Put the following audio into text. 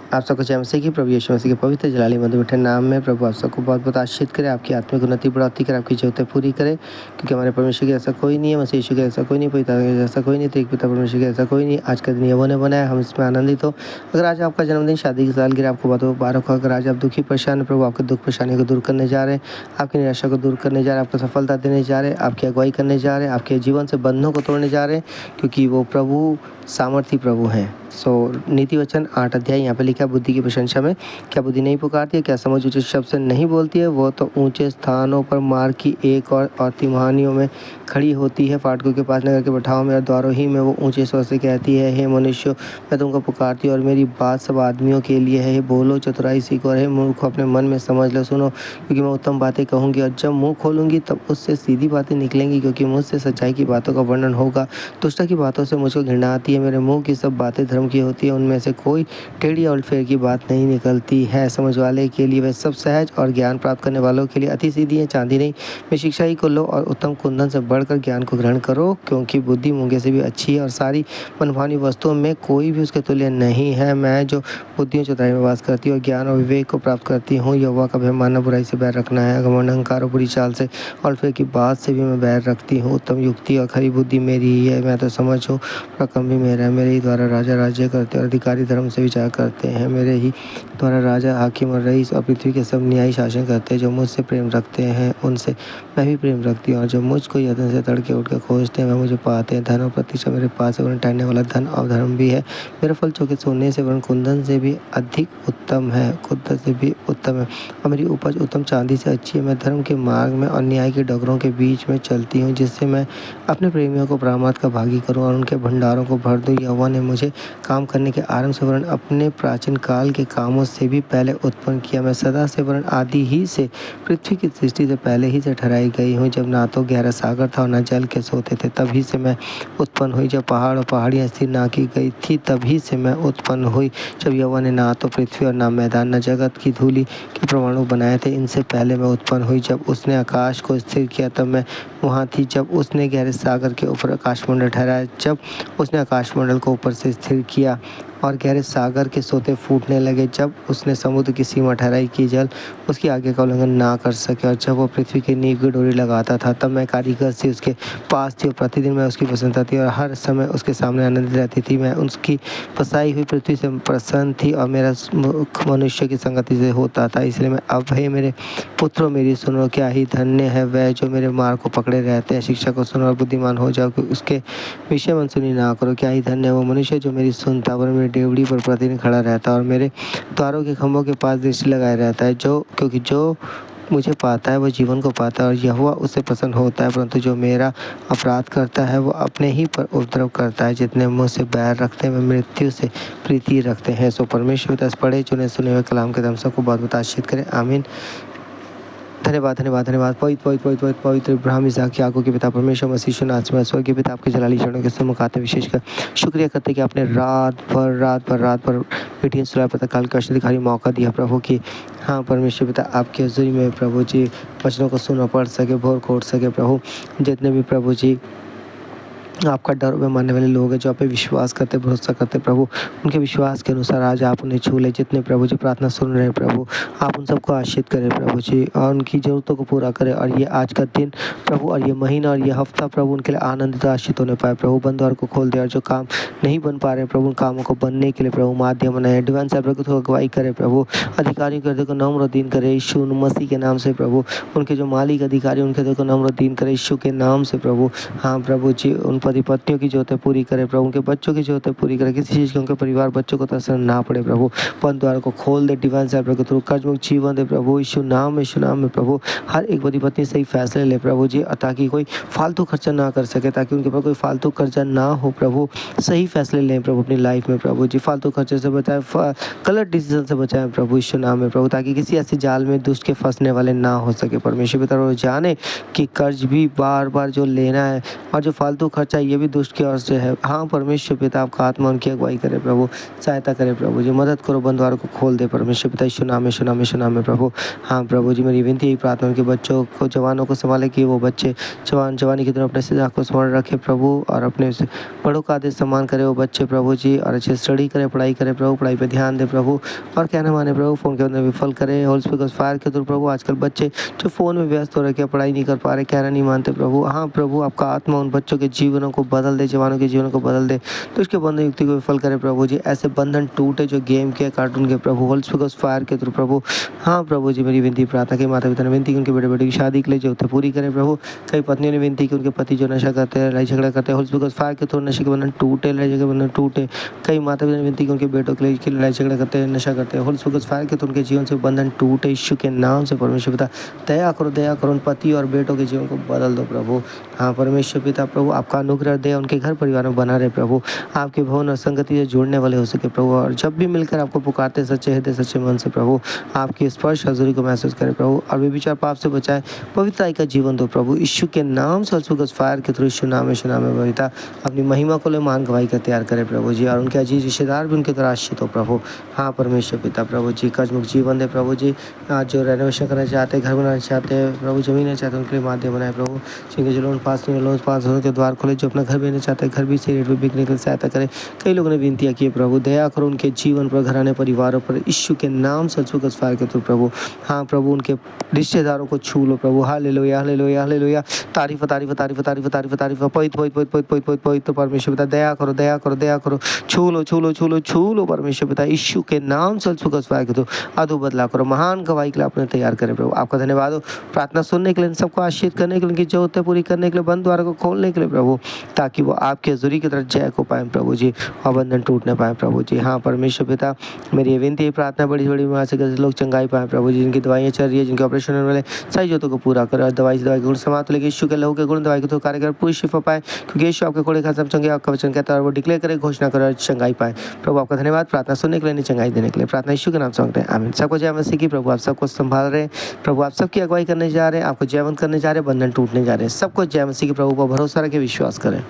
आप सबको जय मसीह की, प्रभु यीशु मसीह के पवित्र जलाली मधुर मीठे नाम में प्रभु आप सबको बहुत बहुत आशीषित करे, आपकी आत्मिक उन्नति बढ़ोतरी करे, आपकी जरूरतें पूरी करे, क्योंकि हमारे परमेश्वर के ऐसा कोई नहीं है, मसीह यीशु के ऐसा कोई नहीं, पिता के ऐसा कोई नहीं, एक पिता परमेश्वर के ऐसा कोई नहीं। आज का दिन यहोवा ने बनाया, हम इसमें आनंदित हो। अगर आज आपका जन्मदिन, शादी की सालगिरह, आपको बहुत मुबारक हो। अगर आज आप दुखी परेशान है, प्रभु आपके दुख परेशानी को दूर करने जा रहे हैं, आपकी निराशा को दूर करने जा रहे हैं, आपको सफलता देने जा रहे हैं, आपकी अगुवाई करने जा रहे हैं, आपके जीवन से बंधनों को तोड़ने जा रहे हैं, क्योंकि वो प्रभु सामर्थी प्रभु हैं। नीति वचन 8 अध्याय यहाँ पे लिखा है, बुद्धि की प्रशंसा में क्या बुद्धि नहीं पुकारती है, क्या समझ ऊँचे शब्द से नहीं बोलती है। वो तो ऊंचे स्थानों पर मार्ग की एक और तिमानियों में खड़ी होती है, फाटकों के पास नगर के बैठाओं में और द्वारों ही में वो ऊंचे स्वर से कहती है, हे मनुष्य मैं तुमको पुकारती हूँ और मेरी बात सब आदमियों के लिए है। बोलो चतुराई सीखो और हे मूर्ख अपने मन में समझ लो, सुनो क्योंकि मैं उत्तम बातें कहूँगी और जब मुँह खोलूँगी तब उससे सीधी बातें निकलेंगी, क्योंकि मुझसे सच्चाई की बातों का वर्णन होगा। दुष्टा की बातों से मुझको घृणा आती है, मेरे मुँह की सब बातें धर्म की होती है, उनमें से कोई टेढ़ी और फेर की बात नहीं निकलती है। समझ वाले के लिए वह सब सहज और ज्ञान प्राप्त करने वालों के लिए अति सीधी है, चांदी नहीं। मैं शिक्षा ही को लो और उत्तम कुंदन से बढ़कर ज्ञान को ग्रहण करो, क्योंकि बुद्धि मूंगे से भी अच्छी है और सारी मनभावनी वस्तुओं में कोई भी उसके तुल्य नहीं है। मैं जो बुद्धियों चतुराई में वास करती हूँ और ज्ञान और विवेक को प्राप्त करती हूँ, यहोवा का भय मानना, बुराई से बैर रखना है, घमंड अहंकार और बुरी चाल से और फेर की बात से भी मैं बैर रखती हूँ। उत्तम युक्ति और खरी बुद्धि मेरी ही है, मैं तो समझ हूँ, प्रकम भी मेरा है। मेरे ही द्वारा राजा राज्य करते और अधिकारी धर्म से विचार करते हैं। मेरे ही द्वारा राजा, हाकिम और रईस और पृथ्वी के सब न्यायी शासन करते हैं। जो मुझसे प्रेम रखते हैं उनसे मैं भी प्रेम रखती हूँ, और जो मुझको यत्न से तड़के उठकर खोजते हैं वह मुझे पाते हैं। धन और प्रतिष्ठा मेरे पास है, वरन टहलने वाला धन और धर्म भी है। मेरा फल चौके सोने से वरन कुंदन से भी अधिक उत्तम है, कुंदन से भी उत्तम है, और मेरी उपज उत्तम चांदी से अच्छी है। मैं धर्म के मार्ग में और न्याय के डगरों के बीच में चलती हूँ, जिससे मैं अपने प्रेमियों को परामर्श का भागी करूँ और उनके भंडारों को भर दूँ। यहोवा ने मुझे काम करने के आरंभ से वरन अपने प्राचीन काल के कामों से भी पहले उत्पन्न किया। मैं सदा से वरन आदि ही से, पृथ्वी की सृष्टि से पहले ही से ठहराई गई हूँ। जब ना तो गहरा सागर था और ना जल के सोते थे, तभी से मैं उत्पन्न हुई। जब पहाड़ और पहाड़ियाँ स्थिर ना की गई थी, तभी से मैं उत्पन्न हुई। जब यहोवा ने ना तो पृथ्वी और ना मैदान, ना जगत की धूलि के परमाणु बनाए थे, इनसे पहले मैं उत्पन्न हुई। जब उसने आकाश को स्थिर किया तब मैं वहाँ थी। जब उसने गहरे सागर के ऊपर आकाशमंडल ठहराया, जब उसने आकाशमंडल को ऊपर से स्थिर किया और गहरे सागर के सोते फूटने लगे, जब उसने समुद्र की सीमा ठहराई कि जल उसकी आज्ञा का उल्लंघन ना कर सके, और जब वो पृथ्वी की नींव की डोरी लगाता था, तब मैं कारीगर से उसके पास थी और प्रतिदिन मैं उसकी प्रसन्नता थी और हर समय उसके सामने आनंदित रहती थी। मैं उसकी बसाई हुई पृथ्वी से प्रसन्न थी और मेरा मुख मनुष्य की संगति से होता था। इसलिए मैं अब हे मेरे पुत्रों मेरी सुनो, क्या ही धन्य है वह जो मेरे मार्ग को पकड़े रहते हैं। शिक्षा को सुनो और बुद्धिमान हो जाओ, कि उसके विषय मनसुनी ना करो। क्या ही धन्य है वो मनुष्य जो मेरी सुनता और मेरी डेवड़ी पर प्रतिदिन खड़ा रहता है और मेरे द्वारों के खंभों के पास दृष्टि लगाए रहता है। क्योंकि जो मुझे पाता है वो जीवन को पाता है और यहोवा उससे प्रसन्न होता है, परंतु जो मेरा अपराध करता है वो अपने ही पर उपद्रव करता है। जितने मुझसे बैर रखते हैं वे मृत्यु से प्रीति रखते हैं। सो परमेश्वर दस पढ़े चुने सुने हुए कलाम के दम सबको बहुत बहुत आशीषित करें, आमीन। धन्यवाद धन्यवाद धन्यवाद। पवित्र इब्राहिम इसहाक याकूब के पिता परमेश्वर मसीह नासमय स्वर्गीय पिता, आपके जलाली चरणों के सम्मुख विशेषकर शुक्रिया करते कि आपने रात भर बेटियां सुलह प्रातःकाल का अधिकारी मौका दिया प्रभु की। हाँ परमेश्वर पिता, आपके हज़ूरी में प्रभु जी वचनों को सुन पढ़ सके, भोर खोट सके प्रभु। जितने भी प्रभु जी आपका डर में मानने वाले लोग हैं, जो आप पे विश्वास करते, भरोसा करते प्रभु, उनके विश्वास के अनुसार आज आप उन्हें छू ले। जितने प्रभु जी प्रार्थना सुन रहे हैं प्रभु, आप उन सबको आशीषित करें प्रभु जी, और उनकी ज़रूरतों को पूरा करें। और ये आज का दिन प्रभु, और ये महीना और ये हफ्ता प्रभु उनके लिए आनंदित आशीषित होने पाए प्रभु। बंद द्वार को खोल दे, और जो काम नहीं बन पा रहे प्रभु, उन कामों को बनने के लिए प्रभु माध्यम बनाए। डिवाइन साहब को अगुवाई करे प्रभु, अधिकारियों के हृदय को नम्र दीन करे यीशु मसीह के नाम से प्रभु। उनके जो मालिक अधिकारी उनके हृदय को नम्र दीन करे यीशु के नाम से प्रभु। हाँ प्रभु जी, उन पति पत्नियों की ज़रूरतें पूरी करे प्रभु, उनके बच्चों की ज़रूरतें पूरी करे, किसी चीज़ के उनके परिवार बच्चों को तरस ना पड़े प्रभु। बंद द्वार को खोल दे डिवाइन साहब के थ्रू, कर्जमुक्त जीवन दे प्रभु यीशु नाम में प्रभु। हर एक पति पत्नी सही फैसले ले प्रभु जी, ताकि कोई फालतू खर्चा ना कर सके, ताकि उनके पास कोई फालतू कर्जा ना हो प्रभु। सही फैसले लें प्रभु अपनी लाइफ में प्रभु जी, फालतू खर्चे से बचाएं, गलत डिसीजन से बचाएं प्रभु यीशु नाम में प्रभु, ताकि किसी ऐसे जाल में दुष्ट के फंसने वाले ना हो सके परमेश्वर पिता। जाने कि कर्ज भी बार बार जो लेना है और जो फालतू खर्चा सच्चाई ये भी दुष्ट की ओर से है। हाँ परमेश्वर पिता आपका आत्मा उनकी अगुवाई करे प्रभु, सहायता करे प्रभु जी, मदद करो, बंद द्वारों को खोल दे परमेश्वर पिता, यीशु नाम में, यीशु नाम में, यीशु नाम में प्रभु। हाँ प्रभु जी, मेरी विनती यही प्रार्थना उनके बच्चों को, जवानों को संभाले कि वो बच्चे जवानी की तरह अपने सिद्धांत को स्मरण रखे प्रभु, और अपने बड़ों का आदेश सम्मान करे वो बच्चे प्रभु जी, और अच्छे स्टडी करे, पढ़ाई करे प्रभु, पढ़ाई पे ध्यान दे प्रभु, और कहना माने प्रभु, फ़ोन के अंदर विफल करे होल स्पीकर फायर के थ्रू प्रभु। आजकल बच्चे जो फ़ोन में व्यस्त हो रखे, पढ़ाई नहीं कर पा रहे, कहना नहीं मानते प्रभु। हाँ प्रभु, आपका आत्मा उन बच्चों के जीवनों को बदल दे, जवानों के जीवनों को बदल दे, तो उसके बंधन युक्ति को विफल करे प्रभु जी। ऐसे बंधन टूटे जो गेम के, कार्टून के प्रभु, होल स्पीकर फायर के थ्रू प्रभु। हाँ प्रभु जी, मेरी विनती प्रार्थना के माता पिता ने विनती की उनके बेटे बेटे की शादी के लिए जो होते पूरी करें प्रभु। कई पत्नियों ने विनती की उनके पति जो नशा करते हैं, लड़ाई झगड़ा करते हैं, होल स्पीकर फायर के थ्रू नशे के बंधन टूटे, लड़ाई के बंधन टूटे। कई माता पिता ने विनती की उनके बेटों के लिए कि लड़ाई झगड़ा करते हैं, नशा करते हैं, होल स्पीकर फायर के थ्रू उनके जीवन से बंधन टूटे, यीशु के नाम से परमेश्वर पिता दया करो, उन पति और बेटों के जीवन को बदल दो प्रभु। हाँ परमेश्वर पिता प्रभु, आपका अनुग्रह दे, उनके घर परिवार में बना रहे प्रभु, आपके भवन और संगति से जुड़ने वाले हो सके प्रभु, और जब भी मिलकर आपको पुकारते सच्चे हृदय सच्चे मन से प्रभु, आपकी स्पर्श हजूरी को महसूस करें प्रभु, और व्यभिचार पाप से बचाए, पवित्रता का जीवन दो प्रभु, यीशु के नाम से फायर के थ्रू, यीशु नाम में पविता अपनी महिमा को ले मान गवाही का तैयार करें प्रभु जी, और उनके अजीज रिश्तेदार भी उनके तरह आश्रित हो प्रभु। हाँ परमेश्वर पिता प्रभु जी, कर्जमुक्त जीवन दे प्रभु जी। आज जो रेनोवेशन करना चाहते हैं, घर बनाना चाहते हैं प्रभु, जमीन चाहते हैं, उनके लिए माध्यम बनाए प्रभु। जिनके जो लोन पास नहीं, लोन पास होने के द्वार खोले, जो अपना घर बेचना चाहते हैं, घर भी सही रेट में बिकने के लिए सहायता करें। कई लोगों ने विनतियाँ की प्रभु, दया करो उनके जीवन पर, घराने परिवारों पर, यीशु के नाम से फायर के थ्रू प्रभु। हाँ प्रभु, उनके रिश्तेदारों को छू लो प्रभु। हालेलुया हालेलुया हालेलुया, तारीफ तारीफ तारीफ तारीफ तारीफ तारीफ, पवित्र परमेश्वर पिता, दया करो, छू लो परमेश्वर पिता, यीशु के नाम से फायर के थ्रू अधु बदला करो, महान गवाही के लिए आपने तैयार करे प्रभु। आपका धन्यवाद हो प्रार्थना सुनने के लिए, सबको आशीष करने के लिए, उनकी जरूरतें पूरी करने के लिए, बंद द्वारों को खोलने के लिए प्रभु, ताकि वो आपके हजूरी की तरफ जय को पाए प्रभु जी, और बंधन टूटने पाए प्रभु जी। हाँ परमेश्वर पिता, मेरी ये विनती प्रार्थना बड़ी बड़ी बीमारी से लोग चंगाई पाए प्रभु जी, जिनकी दवाइयाँ चल रही है, जिनके ऑपरेशन होने वाले, सही जोतों को पूरा करो, दवाई के गुण समाप्त लेके यीशु के लहू के गुण दवाई के तो कार्य कर पूरी शिफा पाए, क्योंकि यीशु आपके कोड़े खा सब चंगे, आपका वचन कहता है, और वो डिक्लेयर करे, घोषणा करे, चंगाई पाए प्रभु। आपका धन्यवाद प्रार्थना सुनने के लिए, चंगाई देने के लिए, प्रार्थना यीशु के नाम से मांगते हैं, आमीन। सबको जय मसीह की प्रभु, आप सबको संभाल रहे हैं प्रभु, आप सबकी अगुवाई करने जा रहे हैं, आपको जयवंत करने जा रहे हैं, बंधन टूटने जा रहे हैं, सबको जय मसीह की प्रभु पर भरोसा रखे, विश्वास करें।